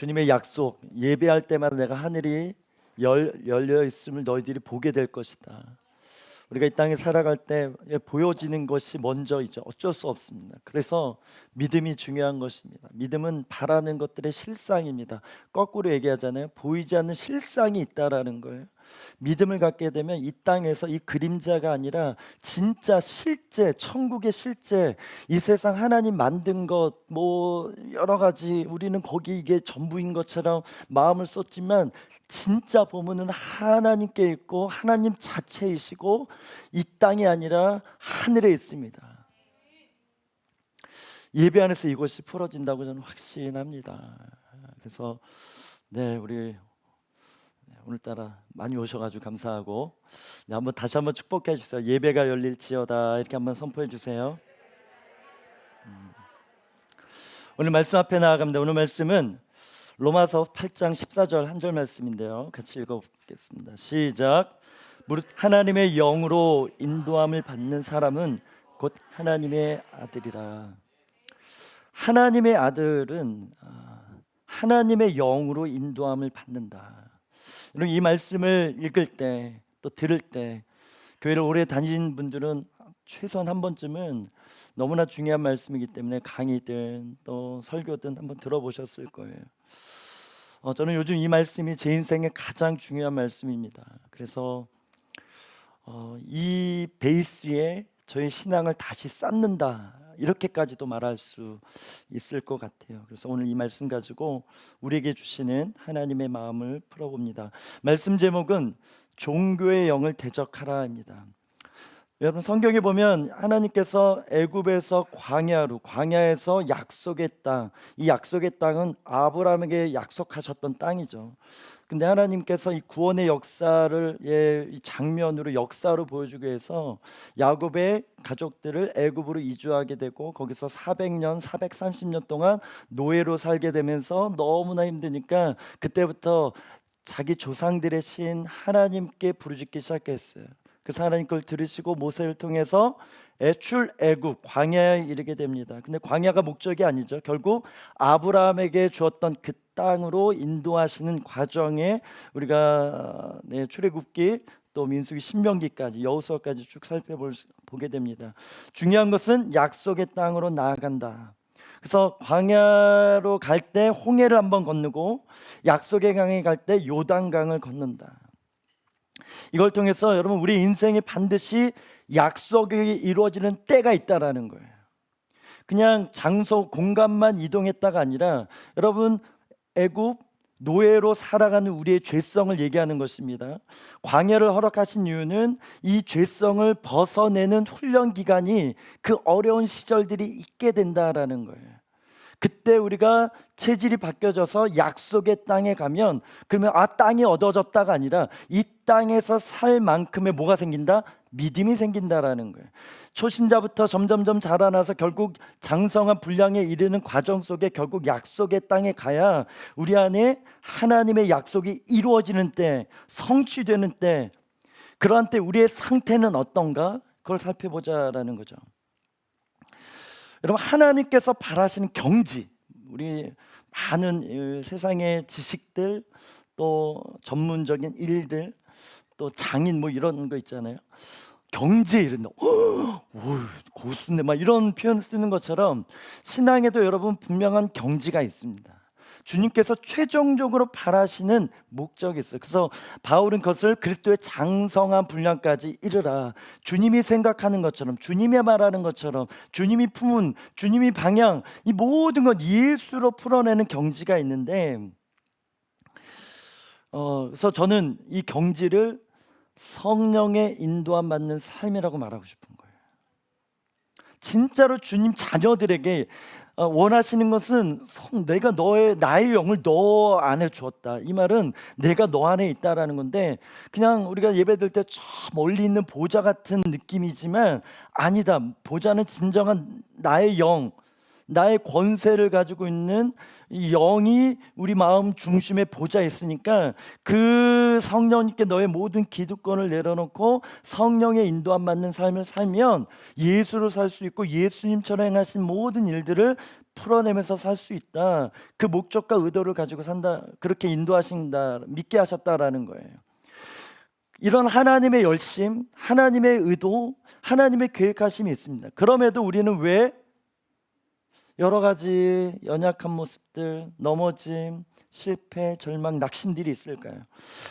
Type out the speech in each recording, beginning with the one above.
주님의 약속, 예배할 때마다 내가 하늘이 열려 있음을 너희들이 보게 될 것이다. 우리가 이 땅에 살아갈 때 보여지는 것이 먼저이죠. 어쩔 수 없습니다. 그래서 믿음이 중요한 것입니다. 믿음은 바라는 것들의 실상입니다. 거꾸로 얘기하잖아요. 보이지 않는 실상이 있다라는 거예요. 믿음을 갖게 되면 이 땅에서 이 그림자가 아니라 진짜 실제, 천국의 실제, 이 세상 하나님 만든 것 뭐 여러 가지 우리는 거기 이게 전부인 것처럼 마음을 쏟지만 진짜 보면은 하나님께 있고 하나님 자체이시고 이 땅이 아니라 하늘에 있습니다. 예배 안에서 이것이 풀어진다고 저는 확신합니다. 그래서 우리 오늘따라 많이 오셔가지고 감사하고 한번 다시 한번 축복해 주세요. 예배가 열릴지어다 이렇게 한번 선포해 주세요. 오늘 말씀 앞에 나아갑니다. 오늘 말씀은 로마서 8장 14절 한 절 말씀인데요. 같이 읽어보겠습니다. 시작. 무릇 하나님의 영으로 인도함을 받는 사람은 곧 하나님의 아들이라. 하나님의 아들은 하나님의 영으로 인도함을 받는다. 이 말씀을 읽을 때 또 들을 때 교회를 오래 다닌 분들은 최소한 한 번쯤은 너무나 중요한 말씀이기 때문에 강의든 또 설교든 한번 들어보셨을 거예요. 저는 요즘 이 말씀이 제 인생의 가장 중요한 말씀입니다. 그래서 이 베이스 위에 저희 신앙을 다시 쌓는다 이렇게까지도 말할 수 있을 것 같아요. 그래서 오늘 이 말씀 가지고 우리에게 주시는 하나님의 마음을 풀어봅니다. 말씀 제목은 종교의 영을 대적하라입니다. 여러분 성경에 보면 하나님께서 애굽에서 광야에서 약속의 땅, 이 약속의 땅은 아브라함에게 약속하셨던 땅이죠. 근데 하나님께서 이 구원의 역사를 이 장면으로 역사로 보여주기 위해서 야곱의 가족들을 애굽으로 이주하게 되고 거기서 400년, 430년 동안 노예로 살게 되면서 너무나 힘드니까 그때부터 자기 조상들의 신 하나님께 부르짖기 시작했어요. 그래서 하나님 걸 들으시고 모세를 통해서 애굽 광야에 이르게 됩니다. 근데 광야가 목적이 아니죠. 결국 아브라함에게 주었던 그 땅으로 인도하시는 과정에 우리가 출애굽기 또 민수기 신명기까지 여호수아까지 쭉 살펴보게 됩니다. 중요한 것은 약속의 땅으로 나아간다. 그래서 광야로 갈 때 홍해를 한번 건너고 약속의 강에 갈 때 요단강을 건넌다. 이걸 통해서 여러분 우리 인생에 반드시 약속이 이루어지는 때가 있다라는 거예요. 그냥 장소 공간만 이동했다가 아니라 여러분 애굽 노예로 살아가는 우리의 죄성을 얘기하는 것입니다. 광야를 허락하신 이유는 이 죄성을 벗어내는 훈련 기간이 그 어려운 시절들이 있게 된다라는 거예요. 그때 우리가 체질이 바뀌어져서 약속의 땅에 가면 그러면 땅이 얻어졌다가 아니라 이 땅에서 살 만큼의 뭐가 생긴다? 믿음이 생긴다라는 거예요. 초신자부터 점점점 자라나서 결국 장성한 분량에 이르는 과정 속에 결국 약속의 땅에 가야 우리 안에 하나님의 약속이 이루어지는 때, 성취되는 때, 그러한 때 우리의 상태는 어떤가? 그걸 살펴보자라는 거죠. 여러분 하나님께서 바라시는 경지, 우리 많은 세상의 지식들 또 전문적인 일들 또 장인 뭐 이런 거 있잖아요. 경지에 이른다. 고수네 막 이런 표현 쓰는 것처럼 신앙에도 여러분 분명한 경지가 있습니다. 주님께서 최종적으로 바라시는 목적이 있어요. 그래서 바울은 그것을 그리스도의 장성한 분량까지 이르라. 주님이 생각하는 것처럼, 주님이 말하는 것처럼, 주님이 품은, 주님이 방향, 이 모든 것 예수로 풀어내는 경지가 있는데 그래서 저는 이 경지를 성령의 인도함 받는 삶이라고 말하고 싶은 거예요. 진짜로 주님 자녀들에게 원하시는 것은 내가 나의 영을 너 안에 주었다. 이 말은 내가 너 안에 있다라는 건데 그냥 우리가 예배드릴 때 저 멀리 있는 보좌 같은 느낌이지만 아니다. 보좌는 진정한 나의 영, 나의 권세를 가지고 있는 이 영이 우리 마음 중심에 보좌에 있으니까 그 성령님께 너의 모든 기득권을 내려놓고 성령의 인도함 받는 삶을 살면 예수로 살 수 있고 예수님처럼 행하신 모든 일들을 풀어내면서 살 수 있다. 그 목적과 의도를 가지고 산다. 그렇게 인도하신다. 믿게 하셨다라는 거예요. 이런 하나님의 열심, 하나님의 의도, 하나님의 계획하심이 있습니다. 그럼에도 우리는 왜 여러 가지 연약한 모습들, 넘어짐, 실패, 절망, 낙심들이 있을까요?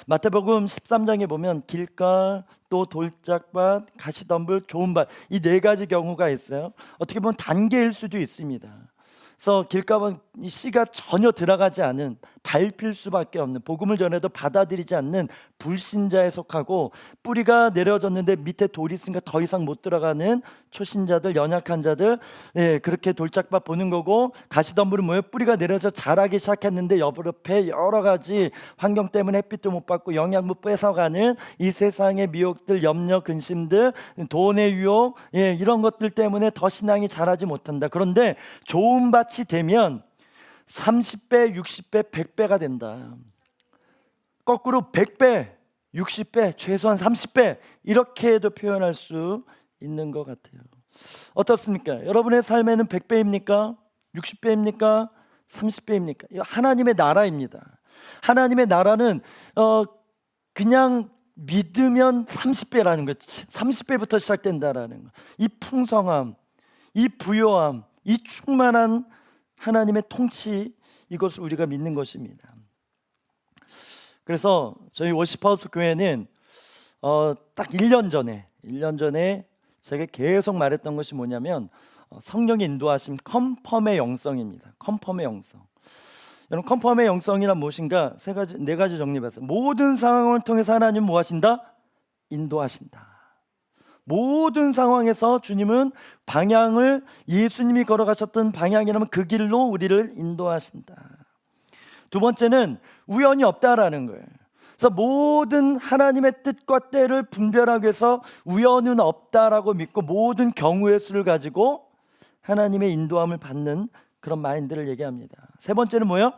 마태복음 13장에 보면 길가, 또 돌짝밭, 가시덤불, 좋은 밭, 이 네 가지 경우가 있어요. 어떻게 보면 단계일 수도 있습니다. 그래서 길가는 이 씨가 전혀 들어가지 않은, 밟힐 수밖에 없는, 복음을 전해도 받아들이지 않는 불신자에 속하고, 뿌리가 내려졌는데 밑에 돌이 있으니까 더 이상 못 들어가는 초신자들, 연약한 자들, 그렇게 돌짝밭 보는 거고, 가시덤불은 뭐예요? 뿌리가 내려져 자라기 시작했는데 옆에 여러 가지 환경 때문에 햇빛도 못 받고 영양분 뺏어가는 이 세상의 미혹들, 염려, 근심들, 돈의 유혹, 이런 것들 때문에 더 신앙이 자라지 못한다. 그런데 좋은 밭이 되면 30배, 60배, 100배가 된다. 거꾸로 100배, 60배, 최소한 30배, 이렇게도 표현할 수 있는 것 같아요. 어떻습니까? 여러분의 삶에는 100배입니까? 60배입니까? 30배입니까? 하나님의 나라입니다. 하나님의 나라는 그냥 믿으면 30배라는 거, 30배부터 시작된다라는 거. 이 풍성함, 이 부요함, 이 충만한 하나님의 통치, 이것을 우리가 믿는 것입니다. 그래서 저희 워시파우스 교회는 딱 1년 전에 제가 계속 말했던 것이 뭐냐면 성령의 인도하심, 컨펌의 영성입니다. 컨펌의 영성. 여러분, 컨펌의 영성이란 무엇인가? 네 가지 정리해봤어요. 모든 상황을 통해서 하나님은 뭐 하신다? 인도하신다. 모든 상황에서 주님은 방향을, 예수님이 걸어가셨던 방향이라면 그 길로 우리를 인도하신다. 두 번째는 우연이 없다라는 거예요. 그래서 모든 하나님의 뜻과 때를 분별하기 위해서 우연은 없다라고 믿고 모든 경우의 수를 가지고 하나님의 인도함을 받는 그런 마인드를 얘기합니다. 세 번째는 뭐예요?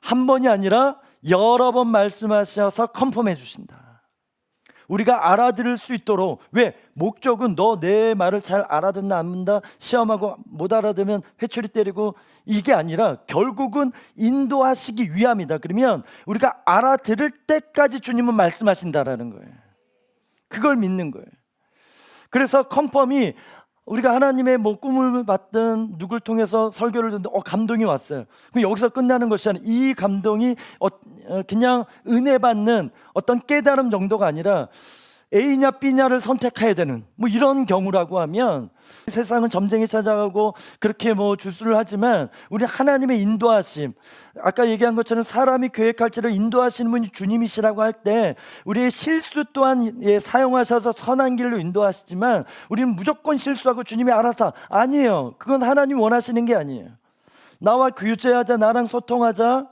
한 번이 아니라 여러 번 말씀하셔서 컨펌해 주신다. 우리가 알아들을 수 있도록. 왜? 목적은 너 내 말을 잘 알아듣나 안 듣나 시험하고 못 알아들으면 회초리 때리고, 이게 아니라 결국은 인도하시기 위함이다. 그러면 우리가 알아들을 때까지 주님은 말씀하신다라는 거예요. 그걸 믿는 거예요. 그래서 컨펌이, 우리가 하나님의 꿈을 봤든 누굴 통해서 설교를 듣는데 감동이 왔어요. 그럼 여기서 끝나는 것이 아니라 이 감동이 그냥 은혜 받는 어떤 깨달음 정도가 아니라 A냐 B냐를 선택해야 되는 이런 경우라고 하면, 세상은 점쟁이 찾아가고 그렇게 주술을 하지만 우리 하나님의 인도하심, 아까 얘기한 것처럼 사람이 계획할지를 인도하시는 분이 주님이시라고 할 때 우리의 실수 또한 사용하셔서 선한 길로 인도하시지만 우리는 무조건 실수하고 주님이 알아서, 아니에요. 그건 하나님 원하시는 게 아니에요. 나와 교제하자, 나랑 소통하자,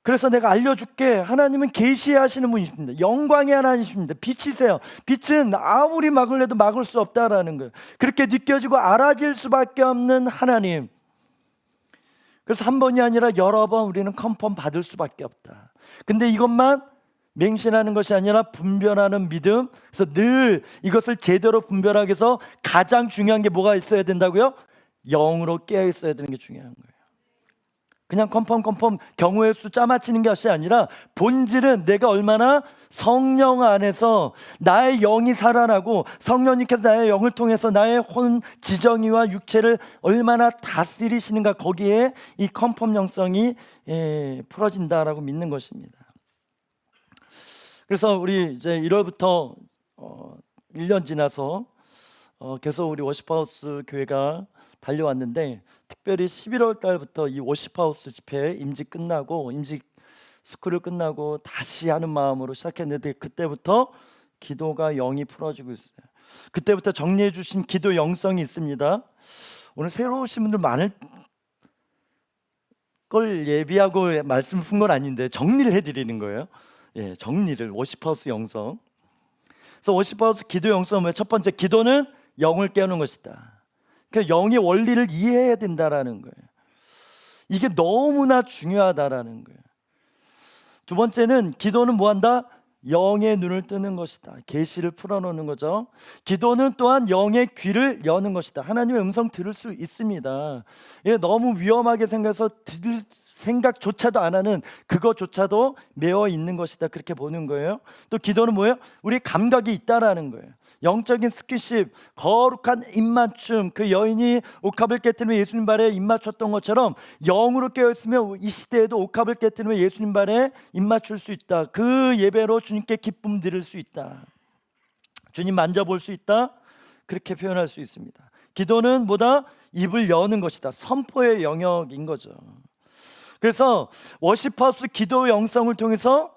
그래서 내가 알려줄게. 하나님은 계시하시는 분이십니다. 영광의 하나님이십니다. 빛이세요. 빛은 아무리 막으려도 막을 수 없다라는 거예요. 그렇게 느껴지고 알아질 수밖에 없는 하나님. 그래서 한 번이 아니라 여러 번 우리는 컨펌 받을 수밖에 없다. 근데 이것만 맹신하는 것이 아니라 분별하는 믿음. 그래서 늘 이것을 제대로 분별하기 위해서 가장 중요한 게 뭐가 있어야 된다고요? 영으로 깨어 있어야 되는 게 중요한 거예요. 그냥 컨펌 경우의 수 짜맞추는 것이 아니라 본질은 내가 얼마나 성령 안에서 나의 영이 살아나고 성령님께서 나의 영을 통해서 나의 혼, 지정의와 육체를 얼마나 다스리시는가, 거기에 이 컨펌 영성이 풀어진다라고 믿는 것입니다. 그래서 우리 이제 1월부터 1년 지나서 계속 우리 워시파우스 교회가 달려왔는데, 특별히 11월 달부터 이 워시파우스 집회 임직 끝나고 임직 스쿨을 끝나고 다시 하는 마음으로 시작했는데, 그때부터 기도가 영이 풀어지고 있어요. 그때부터 정리해 주신 기도 영성이 있습니다. 오늘 새로 오신 분들 많을 걸 예비하고 말씀을 푼 건 아닌데 정리를 해드리는 거예요. 정리를, 워시파우스 영성. 그래서 워시파우스 기도 영성은 첫 번째, 기도는 영을 깨우는 것이다. 그러니까 영의 원리를 이해해야 된다라는 거예요. 이게 너무나 중요하다라는 거예요. 두 번째는, 기도는 뭐한다? 영의 눈을 뜨는 것이다. 계시를 풀어놓는 거죠. 기도는 또한 영의 귀를 여는 것이다. 하나님의 음성 들을 수 있습니다. 예, 너무 위험하게 생각해서 들을 생각조차도 안 하는 그것조차도 매어 있는 것이다. 그렇게 보는 거예요. 또 기도는 뭐예요? 우리 감각이 있다라는 거예요. 영적인 스킨십, 거룩한 입맞춤. 그 여인이 옥합을 깨뜨리며 예수님 발에 입맞췄던 것처럼 영으로 깨어있으면 이 시대에도 옥합을 깨뜨리며 예수님 발에 입맞출 수 있다. 그 예배로 주님께 기쁨 드릴 수 있다. 주님 만져볼 수 있다. 그렇게 표현할 수 있습니다. 기도는 뭐다? 입을 여는 것이다. 선포의 영역인 거죠. 그래서 워시퍼하우스 기도 영성을 통해서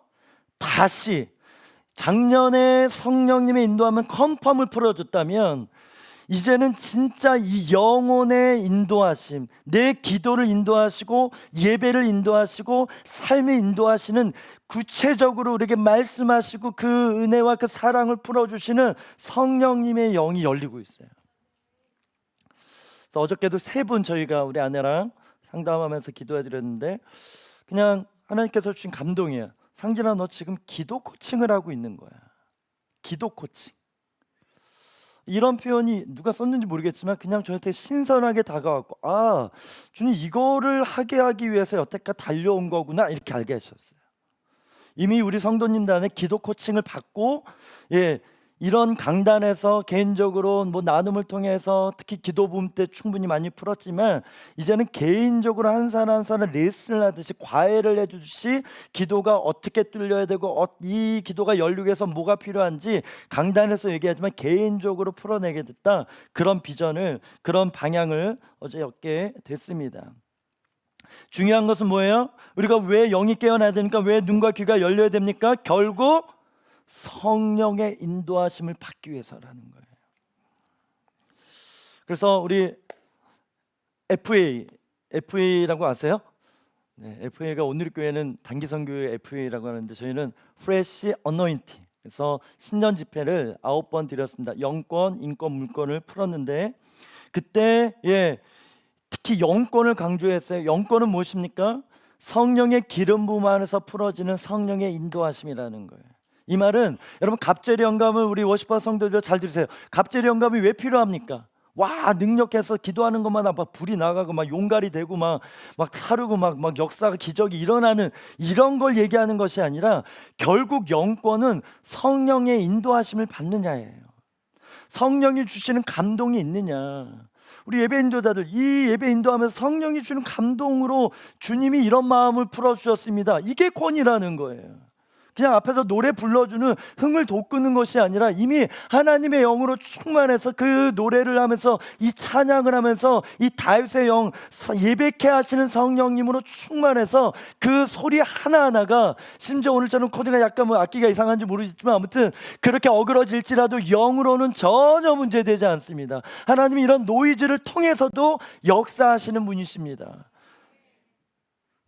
다시 작년에 성령님의 인도하면 컨펌을 풀어줬다면 이제는 진짜 이 영혼의 인도하심, 내 기도를 인도하시고 예배를 인도하시고 삶을 인도하시는, 구체적으로 우리에게 말씀하시고 그 은혜와 그 사랑을 풀어주시는 성령님의 영이 열리고 있어요. 그래서 어저께도 3분 저희가 우리 아내랑 상담하면서 기도해드렸는데 그냥 하나님께서 주신 감동이에요. 상진아, 너 지금 기도 코칭을 하고 있는 거야. 기도 코칭. 이런 표현이 누가 썼는지 모르겠지만 그냥 저한테 신선하게 다가왔고, 아, 주님 이거를 하기 위해서 여태까지 달려온 거구나, 이렇게 알게 하셨어요. 이미 우리 성도님들한테 기도 코칭을 받고, 예, 이런 강단에서 개인적으로 뭐 나눔을 통해서 특히 기도 부음 때 충분히 많이 풀었지만 이제는 개인적으로 한 사람 한 사람 레슨을 하듯이 과외를 해주듯이 기도가 어떻게 뚫려야 되고 이 기도가 열리기 위해서 뭐가 필요한지 강단에서 얘기하지만 개인적으로 풀어내게 됐다. 그런 비전을, 그런 방향을 어제 얻게 됐습니다. 중요한 것은 뭐예요? 우리가 왜 영이 깨어나야 됩니까? 왜 눈과 귀가 열려야 됩니까? 결국 성령의 인도하심을 받기 위해서라는 거예요. 그래서 우리 FA라고 아세요? 네, FA가 오늘교회는 단기선교회 FA라고 하는데 저희는 Fresh Anointing. 그래서 신년 집회를 9번 드렸습니다. 영권, 인권, 물권을 풀었는데 그때 특히 영권을 강조했어요. 영권은 무엇입니까? 성령의 기름 부음 안에서 풀어지는 성령의 인도하심이라는 거예요. 이 말은 여러분 갑절의 영감을 우리 워시퍼 성도들 잘 들으세요. 갑절의 영감이 왜 필요합니까? 와, 능력해서 기도하는 것마다 막 불이 나가고 막 용갈이 되고 막 사르고 막 역사가 기적이 일어나는 이런 걸 얘기하는 것이 아니라 결국 영권은 성령의 인도하심을 받느냐예요. 성령이 주시는 감동이 있느냐. 우리 예배 인도자들 이 예배 인도하면서 성령이 주는 감동으로 주님이 이런 마음을 풀어주셨습니다. 이게 권이라는 거예요. 그냥 앞에서 노래 불러주는 흥을 돋구는 것이 아니라 이미 하나님의 영으로 충만해서 그 노래를 하면서 이 찬양을 하면서 이 다윗의 영, 예배케 하시는 성령님으로 충만해서 그 소리 하나하나가, 심지어 오늘처럼 코드가 약간 뭐 악기가 이상한지 모르겠지만 아무튼 그렇게 어그러질지라도 영으로는 전혀 문제되지 않습니다. 하나님이 이런 노이즈를 통해서도 역사하시는 분이십니다.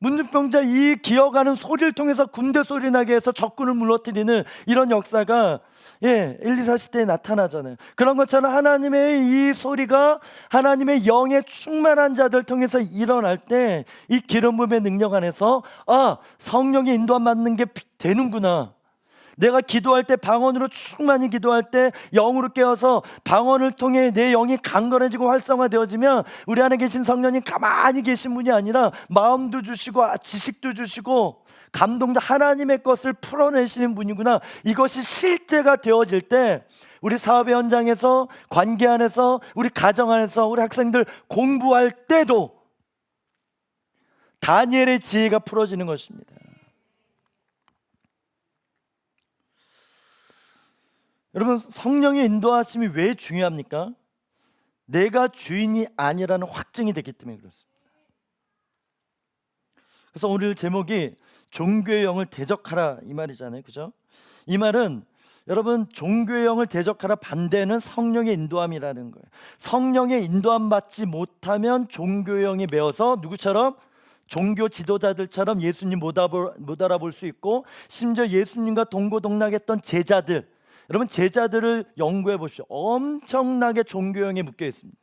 문둥병자 이 기어가는 소리를 통해서 군대 소리 나게 해서 적군을 무너뜨리는 이런 역사가 엘리사 시대에 나타나잖아요. 그런 것처럼 하나님의 이 소리가 하나님의 영에 충만한 자들 통해서 일어날 때 이 기름 부음의 능력 안에서 성령의 인도함 받는 게 되는구나. 내가 기도할 때 방언으로 충만히 기도할 때 영으로 깨어서 방언을 통해 내 영이 강건해지고 활성화되어지면 우리 안에 계신 성령님 가만히 계신 분이 아니라 마음도 주시고 지식도 주시고 감동도, 하나님의 것을 풀어내시는 분이구나. 이것이 실제가 되어질 때 우리 사업의 현장에서, 관계 안에서, 우리 가정 안에서, 우리 학생들 공부할 때도 다니엘의 지혜가 풀어지는 것입니다. 여러분, 성령의 인도하심이 왜 중요합니까? 내가 주인이 아니라는 확증이 되기 때문에 그렇습니다. 그래서 오늘 제목이 종교의 영을 대적하라 이 말이잖아요, 그죠? 이 말은 여러분, 종교의 영을 대적하라 반대는 성령의 인도함이라는 거예요. 성령의 인도함 받지 못하면 종교의 영이 매어서 누구처럼? 종교 지도자들처럼 예수님 못 알아볼 수 있고, 심지어 예수님과 동고동락했던 제자들, 여러분 제자들을 연구해 보십시오. 엄청나게 종교형에 묶여 있습니다.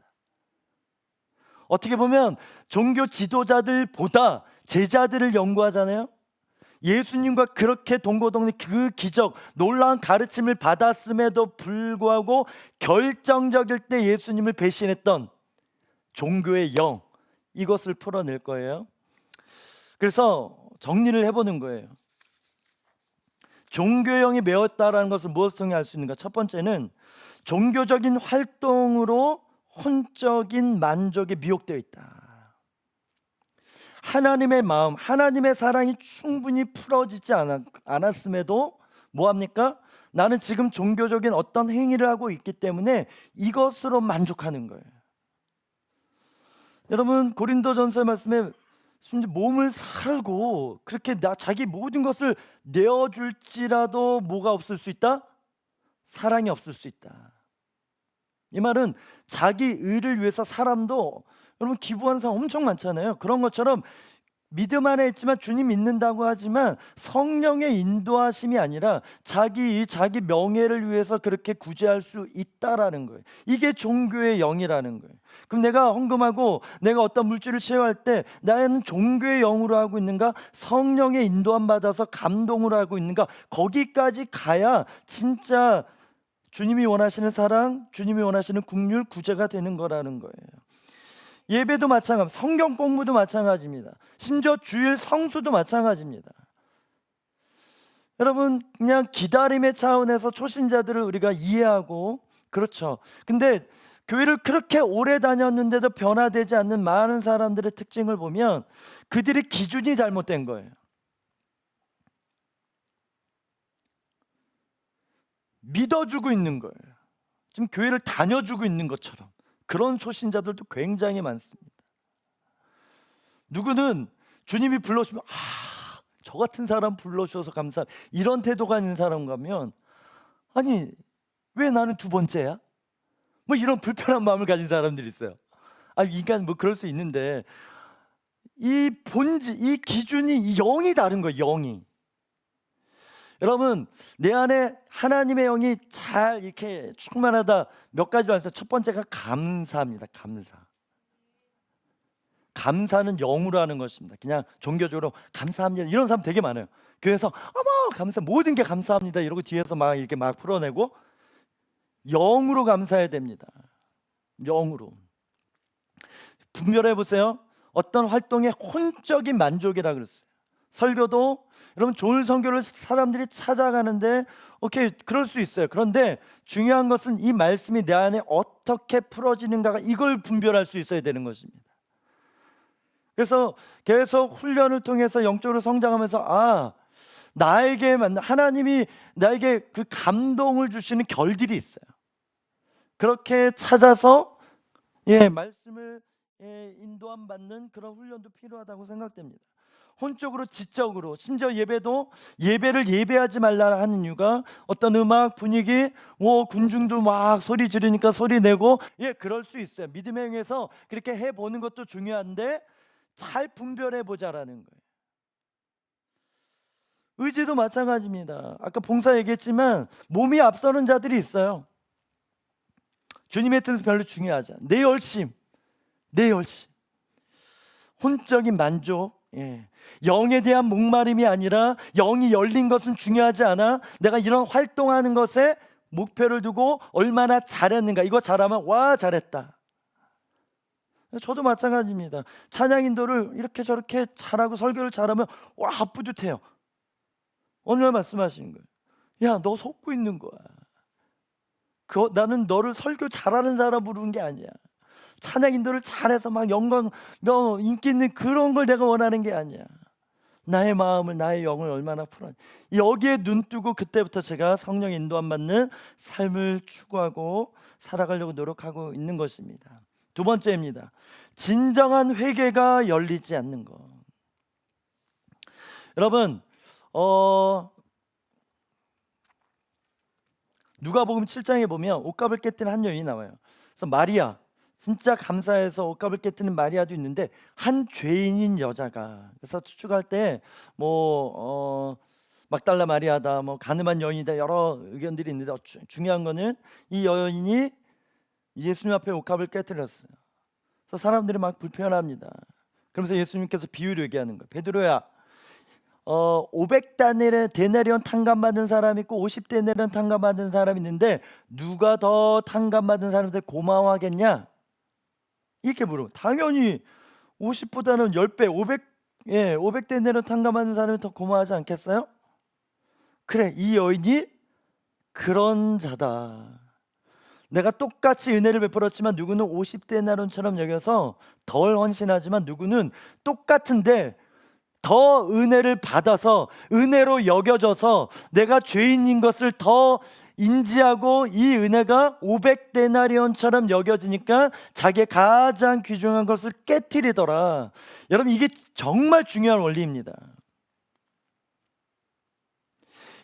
어떻게 보면 종교 지도자들보다 제자들을 연구하잖아요. 예수님과 그렇게 동고동락 그 기적, 놀라운 가르침을 받았음에도 불구하고 결정적일 때 예수님을 배신했던 종교의 영, 이것을 풀어낼 거예요. 그래서 정리를 해보는 거예요. 종교의 영이 매었다라는 것을 무엇을 통해 알 수 있는가? 첫 번째는 종교적인 활동으로 혼적인 만족에 미혹되어 있다. 하나님의 마음, 하나님의 사랑이 충분히 풀어지지 않았음에도 뭐합니까? 나는 지금 종교적인 어떤 행위를 하고 있기 때문에 이것으로 만족하는 거예요. 여러분, 고린도전서의 말씀에 몸을 살고 그렇게 자기 모든 것을 내어줄지라도 뭐가 없을 수 있다? 사랑이 없을 수 있다. 이 말은 자기 의를 위해서 사람도, 여러분, 기부하는 사람 엄청 많잖아요. 그런 것처럼 믿음 안에 있지만 주님 믿는다고 하지만 성령의 인도하심이 아니라 자기 명예를 위해서 그렇게 구제할 수 있다라는 거예요. 이게 종교의 영이라는 거예요. 그럼 내가 헌금하고 내가 어떤 물질을 채워할 때 나는 종교의 영으로 하고 있는가, 성령의 인도함 받아서 감동으로 하고 있는가, 거기까지 가야 진짜 주님이 원하시는 사랑, 주님이 원하시는 긍휼, 구제가 되는 거라는 거예요. 예배도 마찬가지입니다. 성경 공부도 마찬가지입니다. 심지어 주일 성수도 마찬가지입니다. 여러분, 그냥 기다림의 차원에서 초신자들을 우리가 이해하고, 그렇죠. 근데 교회를 그렇게 오래 다녔는데도 변화되지 않는 많은 사람들의 특징을 보면 그들의 기준이 잘못된 거예요. 믿어주고 있는 거예요. 지금 교회를 다녀주고 있는 것처럼. 그런 초신자들도 굉장히 많습니다. 누구는 주님이 불러주면 저 같은 사람 불러주셔서 감사, 이런 태도가 있는 사람 가면 아니 왜 나는 두 번째야? 뭐 이런 불편한 마음을 가진 사람들이 있어요. 인간 뭐 그럴 수 있는데 이 본질, 이 기준이, 이 영이 다른 거예요. 영이. 여러분, 내 안에 하나님의 영이 잘 이렇게 충만하다, 몇 가지로 해서 첫 번째가 감사입니다. 감사는 영으로 하는 것입니다. 그냥 종교적으로 감사합니다 이런 사람 되게 많아요. 교회에서 어머 감사, 모든 게 감사합니다 이러고 뒤에서 막 이렇게 막 풀어내고, 영으로 감사해야 됩니다. 영으로. 분별해 보세요. 어떤 활동의 혼적인 만족이라 그랬어요. 설교도 여러분 좋은 선교를 사람들이 찾아가는데 오케이, 그럴 수 있어요. 그런데 중요한 것은 이 말씀이 내 안에 어떻게 풀어지는가가, 이걸 분별할 수 있어야 되는 것입니다. 그래서 계속 훈련을 통해서 영적으로 성장하면서 나에게 하나님이 나에게 그 감동을 주시는 결들이 있어요. 그렇게 찾아서 말씀을 인도함 받는 그런 훈련도 필요하다고 생각됩니다. 혼적으로, 지적으로, 심지어 예배를 예배하지 말라 하는 이유가 어떤 음악, 분위기, 군중도 막 소리 지르니까 소리 내고, 그럴 수 있어요. 믿음의 행에서 그렇게 해보는 것도 중요한데 잘 분별해 보자라는 거예요. 의지도 마찬가지입니다. 아까 봉사 얘기했지만 몸이 앞서는 자들이 있어요. 주님의 뜻은 별로 중요하지 않아. 내 열심, 혼적인 만족, 영에 대한 목마름이 아니라 영이 열린 것은 중요하지 않아. 내가 이런 활동하는 것에 목표를 두고 얼마나 잘했는가, 이거 잘하면 와 잘했다. 저도 마찬가지입니다. 찬양 인도를 이렇게 저렇게 잘하고 설교를 잘하면 와 뿌듯해요. 오늘 말씀하시는 거예요. 야, 너 속고 있는 거야. 나는 너를 설교 잘하는 사람 부르는 게 아니야. 찬양 인도를 잘해서 막 영광, 인기 있는 그런 걸 내가 원하는 게 아니야. 나의 마음을, 나의 영을 얼마나 풀어, 여기에 눈 뜨고 그때부터 제가 성령 인도함 받는 삶을 추구하고 살아가려고 노력하고 있는 것입니다. 두 번째입니다. 진정한 회개가 열리지 않는 것. 여러분, 누가복음 7장에 보면 옷값을 깨뜨린 한 여인이 나와요. 그래서 마리아, 진짜 감사해서 옷값을 깨뜨리는 마리아도 있는데, 한 죄인인 여자가, 그래서 추측할 때 막달라 마리아다, 가늠한 여인이다, 여러 의견들이 있는데 중요한 거는 이 여인이 예수님 앞에 옷값을 깨뜨렸어요. 그래서 사람들이 막 불편합니다. 그러면서 예수님께서 비유를 얘기하는 거예요. 베드로야, 500데나리온 탕감받은 사람이 있고 50데나리온 탕감받은 사람이 있는데 누가 더 탕감받은 사람한테 고마워하겠냐? 이렇게 물으면 당연히 50보다는 10배, 500데나리온 탕감받은 사람이 더 고마워하지 않겠어요? 그래, 이 여인이 그런 자다. 내가 똑같이 은혜를 베풀었지만 누구는 50데나리온처럼 여겨서 덜 헌신하지만 누구는 똑같은데 더 은혜를 받아서 은혜로 여겨져서 내가 죄인인 것을 더 인지하고 이 은혜가 500데나리온처럼 여겨지니까 자기의 가장 귀중한 것을 깨트리더라. 여러분, 이게 정말 중요한 원리입니다.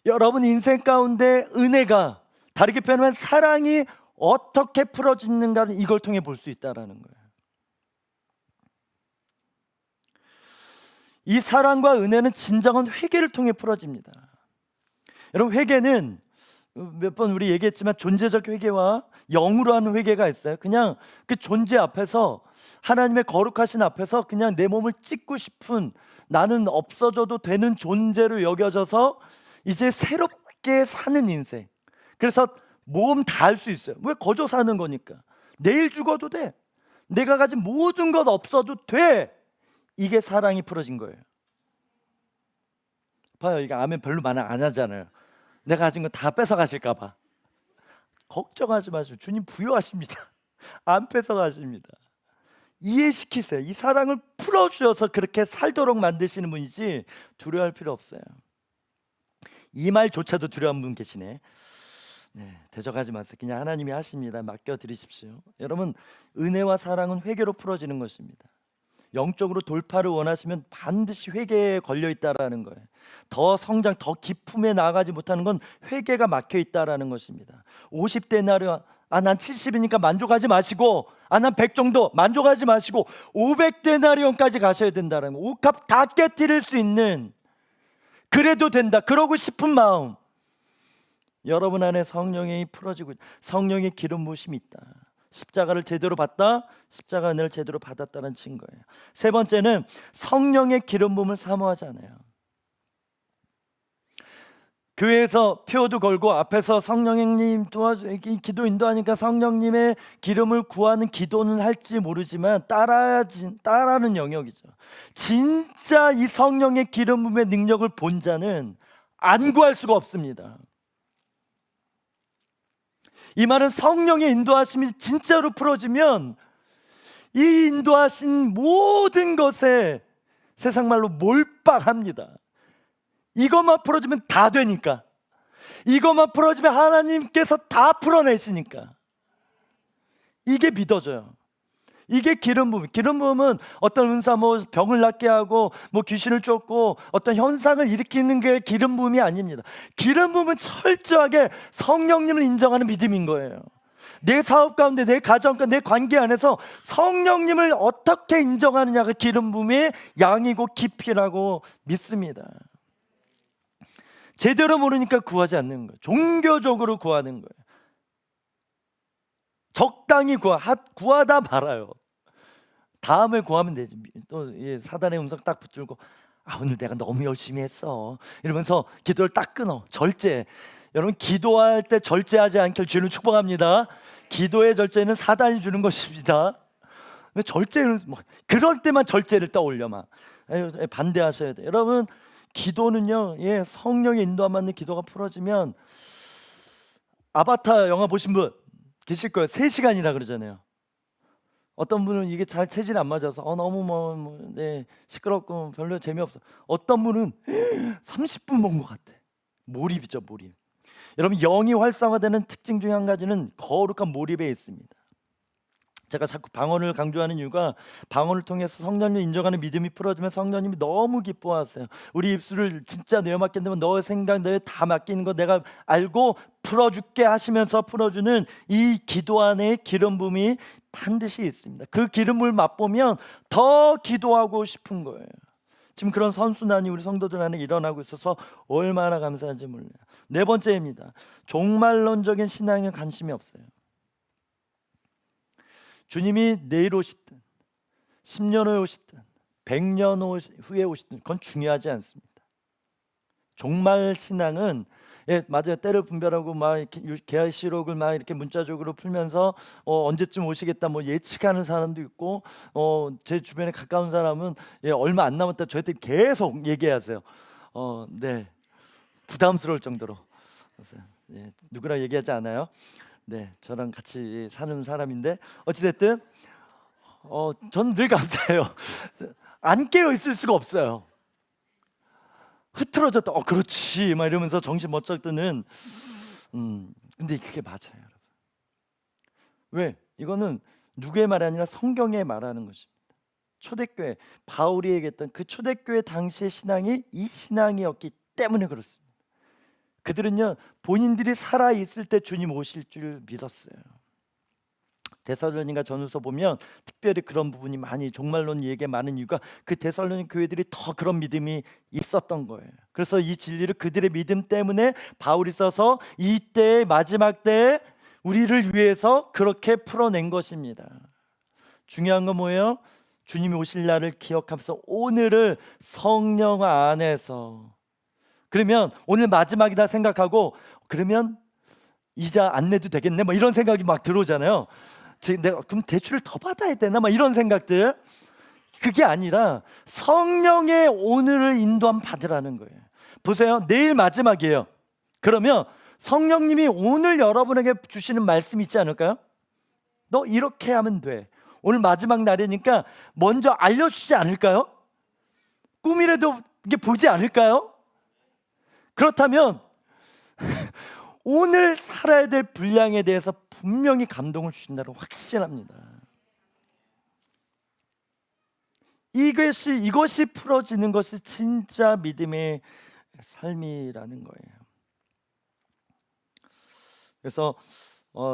여러분 인생 가운데 은혜가, 다르게 표현하면 사랑이 어떻게 풀어지는가를 이걸 통해 볼 수 있다는 거예요. 이 사랑과 은혜는 진정한 회개를 통해 풀어집니다. 여러분, 회개는 몇 번 우리 얘기했지만 존재적 회개와 영으로 하는 회개가 있어요. 그냥 그 존재 앞에서, 하나님의 거룩하신 앞에서 그냥 내 몸을 찢고 싶은, 나는 없어져도 되는 존재로 여겨져서 이제 새롭게 사는 인생. 그래서 몸 다 할 수 있어요. 왜? 거저 사는 거니까. 내일 죽어도 돼. 내가 가진 모든 것 없어도 돼. 이게 사랑이 풀어진 거예요. 봐요, 이게 아멘 별로 안 하잖아요. 내가 가진 거 다 뺏어 가실까 봐. 걱정하지 마시고 주님 부여하십니다. 안 뺏어 가십니다. 이해시키세요. 이 사랑을 풀어주셔서 그렇게 살도록 만드시는 분이지 두려워할 필요 없어요. 이 말조차도 두려운 분 계시네. 대적하지 마세요. 그냥 하나님이 하십니다. 맡겨드리십시오. 여러분, 은혜와 사랑은 회개로 풀어지는 것입니다. 영적으로 돌파를 원하시면 반드시 회개에 걸려 있다라는 거예요. 더 성장, 더 깊음에 나아가지 못하는 건 회개가 막혀 있다라는 것입니다. 50데나리온, 난 70이니까 만족하지 마시고, 난 100 정도 만족하지 마시고 500데나리온까지 가셔야 된다라는 거예요. 옥합 다 깨뜨릴 수 있는, 그래도 된다, 그러고 싶은 마음, 여러분 안에 성령이 풀어지고 성령의 기름 부으심이 있다. 십자가를 제대로 받다, 십자가 은혜를 제대로 받았다는 증거예요. 세 번째는 성령의 기름 부음을 사모하지 않아요. 교회에서 표도 걸고 앞에서 성령님 도와줘, 기도 인도하니까 성령님의 기름을 구하는 기도는 할지 모르지만 따라하는 영역이죠. 진짜 이 성령의 기름 부음의 능력을 본 자는 안 구할 수가 없습니다. 이 말은 성령의 인도하심이 진짜로 풀어지면 이 인도하신 모든 것에 세상 말로 몰빵합니다. 이것만 풀어주면 다 되니까, 이것만 풀어주면 하나님께서 다 풀어내시니까 이게 믿어져요. 이게 기름 부음. 기름 부음은 어떤 은사, 병을 낫게 하고 귀신을 쫓고 어떤 현상을 일으키는 게 기름 부음이 아닙니다. 기름 부음은 철저하게 성령님을 인정하는 믿음인 거예요. 내 사업 가운데, 내 가정 가운데, 내 관계 안에서 성령님을 어떻게 인정하느냐가 기름 부음의 양이고 깊이라고 믿습니다. 제대로 모르니까 구하지 않는 거예요. 종교적으로 구하는 거예요. 적당히 구하다 말아요. 다음에 구하면 되지. 또 사단의 음성 딱 붙들고 오늘 내가 너무 열심히 했어 이러면서 기도를 딱 끊어. 절제. 여러분, 기도할 때 절제하지 않길 주는 축복합니다. 기도의 절제는 사단이 주는 것입니다. 절제는 그럴 때만 절제를 떠올려 막 반대하셔야 돼요. 여러분, 기도는요, 성령의 인도함 받는 기도가 풀어지면, 아바타 영화 보신 분 계실 거예요. 3시간이라 그러잖아요. 어떤 분은 이게 잘 체질이 안 맞아서 너무 시끄럽고 별로 재미없어. 어떤 분은 30분 본 것 같아. 몰입이죠, 몰입. 여러분, 영이 활성화되는 특징 중에 한 가지는 거룩한 몰입에 있습니다. 제가 자꾸 방언을 강조하는 이유가, 방언을 통해서 성령님을 인정하는 믿음이 풀어지면 성령님이 너무 기뻐하세요. 우리 입술을 진짜 내어 맡긴다면 너의 생각, 너의 다 맡기는 거 내가 알고 풀어줄게 하시면서 풀어주는 이 기도 안에 기름 부음이 반드시 있습니다. 그 기름을 맛보면 더 기도하고 싶은 거예요. 지금 그런 선순환이 우리 성도들 안에 일어나고 있어서 얼마나 감사한지 몰라요. 네 번째입니다. 종말론적인 신앙에 관심이 없어요. 주님이 내일 오시든 10년 후에 오시든 100년 후에 오시든 그건 중요하지 않습니다. 종말 신앙은 맞아요. 때를 분별하고 막 이렇게 계시록을 막 이렇게 문자적으로 풀면서 언제쯤 오시겠다 뭐 예측하는 사람도 있고 제 주변에 가까운 사람은 얼마 안 남았다 저한테 계속 얘기하세요. 네. 부담스러울 정도로. 그래서, 누구랑 얘기하지 않아요. 네, 저랑 같이 사는 사람인데 어찌됐든 저는 늘 감사해요. 안 깨어 있을 수가 없어요. 흐트러졌다. 그렇지. 막 이러면서 정신 번쩍 드는. 근데 그게 맞아요, 여러분. 왜? 이거는 누구의 말이 아니라 성경의 말하는 것입니다. 초대교회 바울이 얘기했던 그 초대교회 당시의 신앙이 이 신앙이었기 때문에 그렇습니다. 그들은요 본인들이 살아 있을 때 주님 오실 줄 믿었어요. 데살로니가 전후서 보면 특별히 그런 부분이 많이 종말론 얘기 많은 이유가 그 데살로니 교회들이 더 그런 믿음이 있었던 거예요. 그래서 이 진리를 그들의 믿음 때문에 바울이 써서 이때의 마지막 때에 우리를 위해서 그렇게 풀어낸 것입니다. 중요한 건 뭐예요? 주님이 오실 날을 기억하면서 오늘을 성령 안에서, 그러면 오늘 마지막이다 생각하고 그러면 이자 안 내도 되겠네 뭐 이런 생각이 막 들어오잖아요. 내가 그럼 대출을 더 받아야 되나 막 이런 생각들. 그게 아니라 성령의 오늘을 인도함 받으라는 거예요. 보세요, 내일 마지막이에요. 그러면 성령님이 오늘 여러분에게 주시는 말씀이 있지 않을까요? 너 이렇게 하면 돼. 오늘 마지막 날이니까 먼저 알려주지 않을까요? 꿈이라도 이게 보지 않을까요? 그렇다면 오늘 살아야 될 분량에 대해서 분명히 감동을 주신다고 확신합니다. 이것이 풀어지는 것이 진짜 믿음의 삶이라는 거예요. 그래서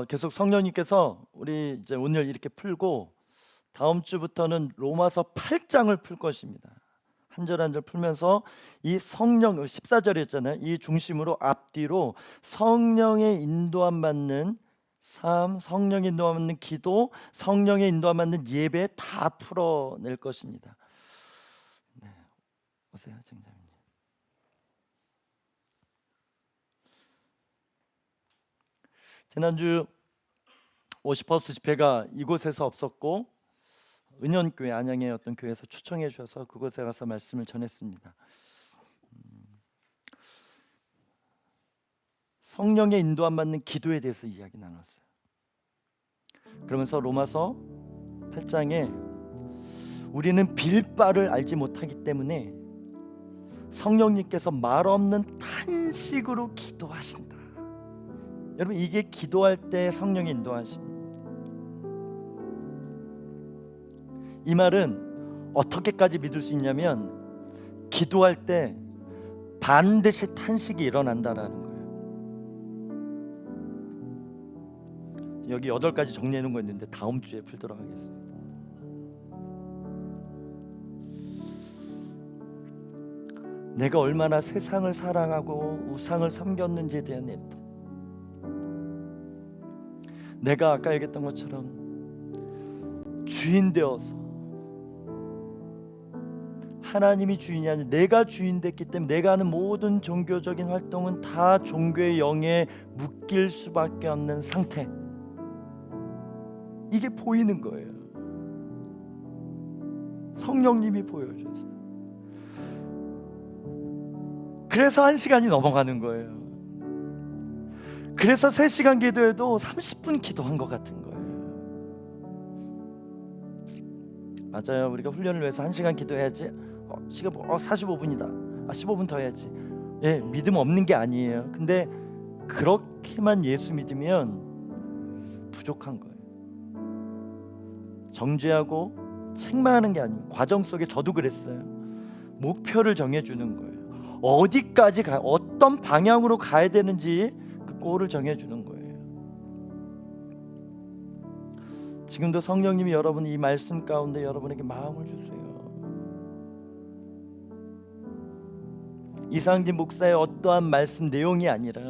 계속 성령님께서 우리 이제 오늘 이렇게 풀고 다음 주부터는 로마서 8장을 풀 것입니다. 한 절 한 절 풀면서 이 성령 14절이었잖아요. 이 중심으로 앞뒤로 성령의 인도함 받는 삶, 성령의 인도함 받는 기도, 성령의 인도함 받는 예배 다 풀어낼 것입니다. 네, 오세요, 정장님. 지난주 50하우스 집회가 이곳에서 없었고 은현교회 안양의 어떤 교회에서 초청해 주셔서 그곳에 가서 말씀을 전했습니다. 성령의 인도함 받는 기도에 대해서 이야기 나눴어요. 그러면서 로마서 8장에 우리는 빌 바를 알지 못하기 때문에 성령님께서 말 없는 탄식으로 기도하신다. 여러분, 이게 기도할 때 성령의 인도하십니다. 이 말은 어떻게까지 믿을 수 있냐면 기도할 때 반드시 탄식이 일어난다라는 거예요. 여기 8가지 정리해 놓은 거 있는데 다음 주에 풀도록 하겠습니다. 내가 얼마나 세상을 사랑하고 우상을 섬겼는지에 대한 애도, 내가 아까 얘기했던 것처럼 주인 되어서 하나님이 주인이 아니라 내가 주인 됐기 때문에 내가 하는 모든 종교적인 활동은 다 종교의 영에 묶일 수밖에 없는 상태, 이게 보이는 거예요. 성령님이 보여주세요. 그래서 1시간이 넘어가는 거예요. 그래서 3시간 기도해도 30분 기도한 것 같은 거예요. 맞아요. 우리가 훈련을 위해서 1시간 기도해야지. 시간 45분이다. 15분 더 해야지. 믿음 없는 게 아니에요. 근데 그렇게만 예수 믿으면 부족한 거예요. 정죄하고 책망하는 게 아니에요. 과정 속에 저도 그랬어요. 목표를 정해주는 거예요. 어디까지 어떤 방향으로 가야 되는지 그 골을 정해주는 거예요. 지금도 성령님이 여러분 이 말씀 가운데 여러분에게 마음을 주세요. 이상진 목사의 어떠한 말씀 내용이 아니라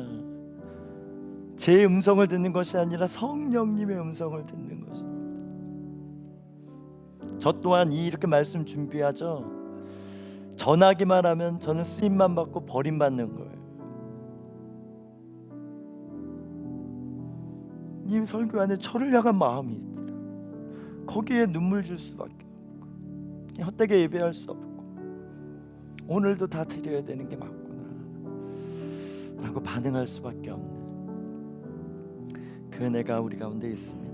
제 음성을 듣는 것이 아니라 성령님의 음성을 듣는 것입니다. 저 또한 이렇게 말씀 준비하죠. 전하기만 하면 저는 쓰임만 받고 버림받는 거예요. 이 설교 안에 저를 향한 마음이 있더라. 거기에 눈물 줄 수밖에 없고, 헛되게 예배할 수 없고, 오늘도 다 드려야 되는 게 맞구나 라고 반응할 수밖에 없는 그 은혜가 우리 가운데 있습니다.